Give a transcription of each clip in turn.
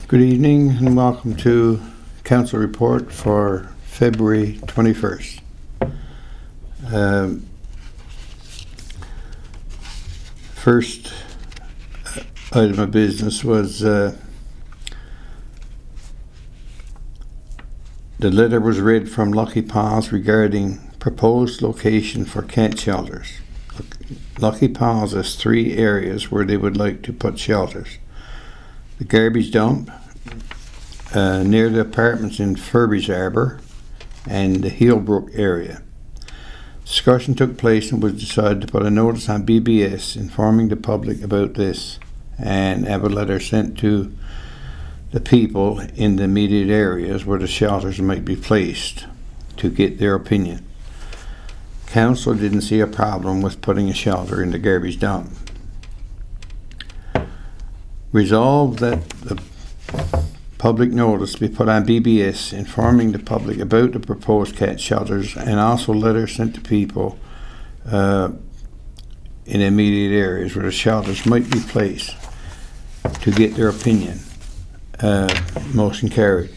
Good evening and welcome to Council Report for February 21st. First item of business was the letter was read from Lucky Paws regarding proposed location for cat shelters. Lucky Paws has 3 areas where they would like to put shelters. The garbage dump near the apartments in Furby's Arbor and the Heelbrook area. Discussion took place and was decided to put a notice on BBS informing the public about this and have a letter sent to the people in the immediate areas where the shelters might be placed to get their opinion. Council didn't see a problem with putting a shelter in the garbage dump. Resolved that the public notice be put on BBS informing the public about the proposed cat shelters and also letters sent to people in immediate areas where the shelters might be placed to get their opinion. Motion carried.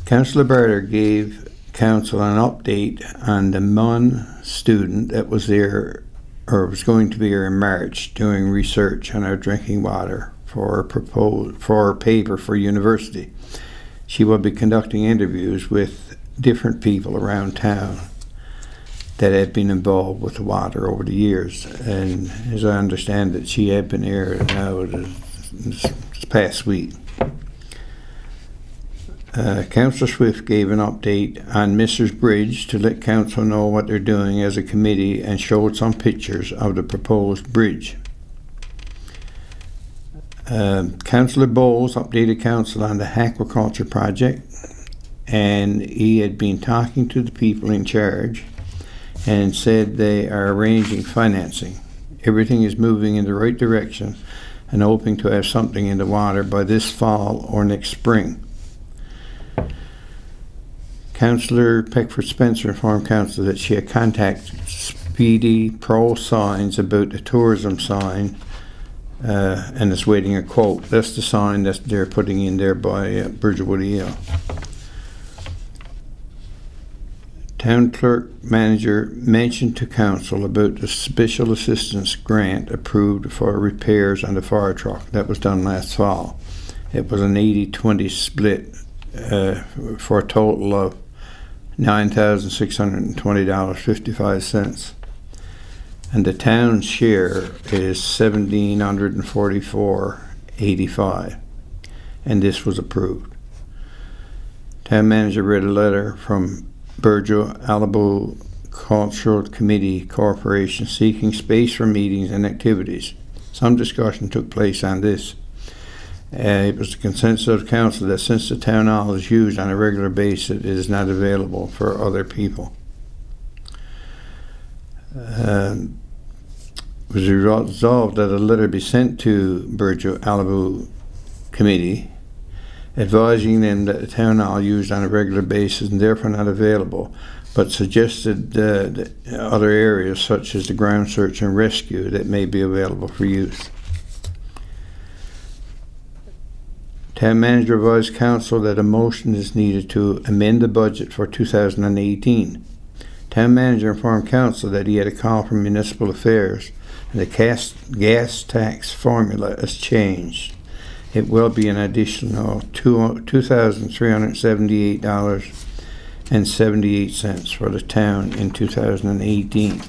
Councillor Barter gave council an update on the MUN student that was there or was going to be here in March doing research on our drinking water for a paper for university. She will be conducting interviews with different people around town that have been involved with the water over the years, and as I understand it, she had been here now this past week. Councillor Swift gave an update on Mrs. Bridge to let council know what they're doing as a committee and showed some pictures of the proposed bridge. Councillor Bowles updated council on the aquaculture project, and he had been talking to the people in charge and said they are arranging financing. Everything is moving in the right direction and hoping to have something in the water by this fall or next spring. Councillor Peckford Spencer informed council that she had contacted Speedy Pro Signs about the tourism sign and is waiting a quote. That's the sign that they're putting in there by Bridgewood Eel. Town clerk manager mentioned to council about the special assistance grant approved for repairs on the fire truck. That was done last fall. It was an 80-20 split for a total of $9,620.55. And the town's share is $1,744.85, and this was approved. Town manager read a letter from Burgeo Alibu Cultural Committee Corporation seeking space for meetings and activities. Some discussion took place on this. It was the consensus of council that since the town hall is used on a regular basis, it is not available for other people. It was resolved that a letter be sent to Burgeo Alibu Committee advising them that the town hall used on a regular basis and therefore not available, but suggested other areas such as the ground search and rescue that may be available for use. Town manager advised council that a motion is needed to amend the budget for 2018. Town manager informed council that he had a call from municipal affairs and the gas tax formula has changed. It will be an additional $2,378.78 for the town in 2018.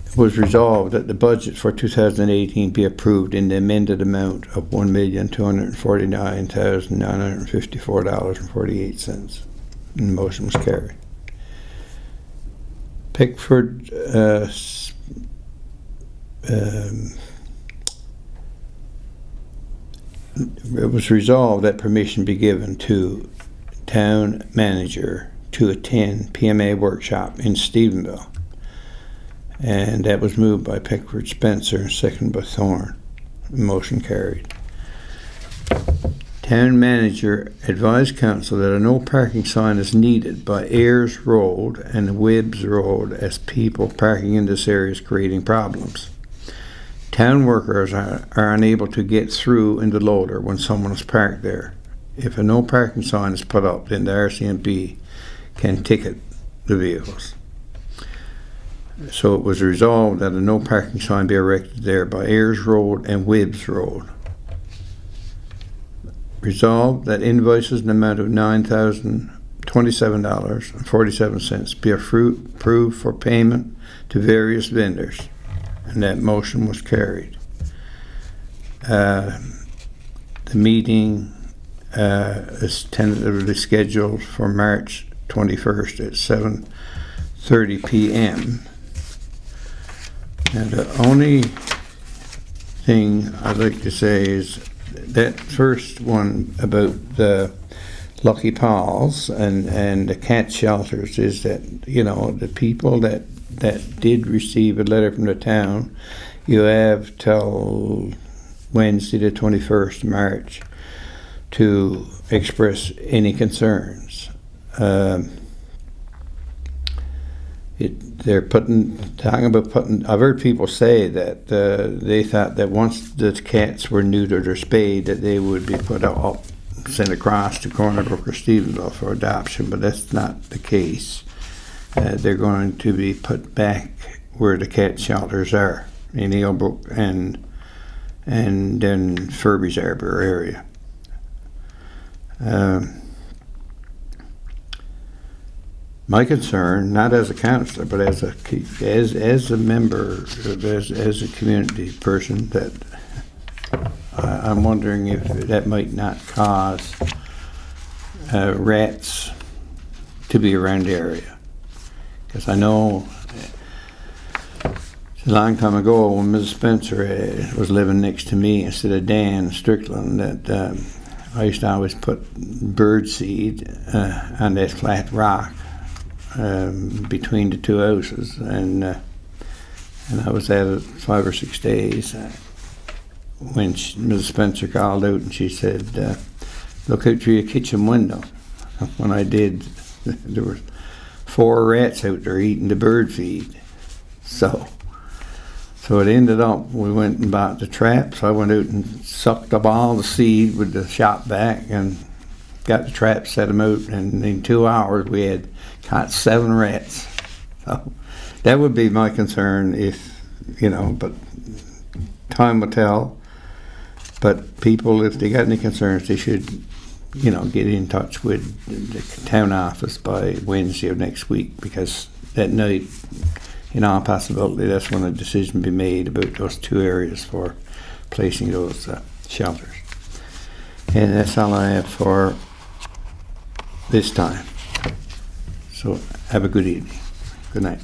It was resolved that the budget for 2018 be approved in the amended amount of $1,249,954.48. And the motion was carried. Pickford it was resolved that permission be given to town manager to attend PMA workshop in Stephenville, and that was moved by Pickford Spencer, seconded by Thorne. Motion carried. Town manager advised council that a no parking sign is needed by Ayers Road and Webbs Road as people parking in this area is creating problems. Town workers are unable to get through in the loader when someone is parked there. If a no parking sign is put up, then the RCMP can ticket the vehicles. So it was resolved that a no parking sign be erected there by Ayers Road and Wibbs Road. Resolved that invoices in the amount of $9,027.47 be approved for payment to various vendors, and that motion was carried. The meeting is tentatively scheduled for March 21st at 7:30 p.m. And the only thing I'd like to say is that first one about the Lucky Paws and the cat shelters is that, you know, the people that did receive a letter from the town, you have till Wednesday the 21st March to express any concerns. They're talking about putting. I've heard people say that they thought that once the cats were neutered or spayed, that they would be put up, sent across to Corner Brook or Stephenville for adoption, but that's not the case. They're going to be put back where the cat shelters are in Eelbrook and then Furby's Arbor area. My concern, not as a councillor, but as a member, as a community person, that I'm wondering if that might not cause rats to be around the area. Because I know a long time ago when Mrs. Spencer was living next to me instead of Dan Strickland, that I used to always put bird seed on that flat rock between the two houses, and I was at it 5 or 6 days when Mrs. Spencer called out and she said, "Look out through your kitchen window." When I did, there were 4 rats out there eating the bird feed. So it ended up, we went and bought the traps. I went out and sucked up all the seed with the shop vac and got the traps, set them out, and in 2 hours we had caught 7 rats. So that would be my concern if, you know, but time will tell. But people, if they got any concerns, they should, you know, get in touch with the town office by Wednesday of next week, because that night, in all possibility, that's when a decision be made about those 2 areas for placing those shelters. And that's all I have for this time. So have a good evening. Good night.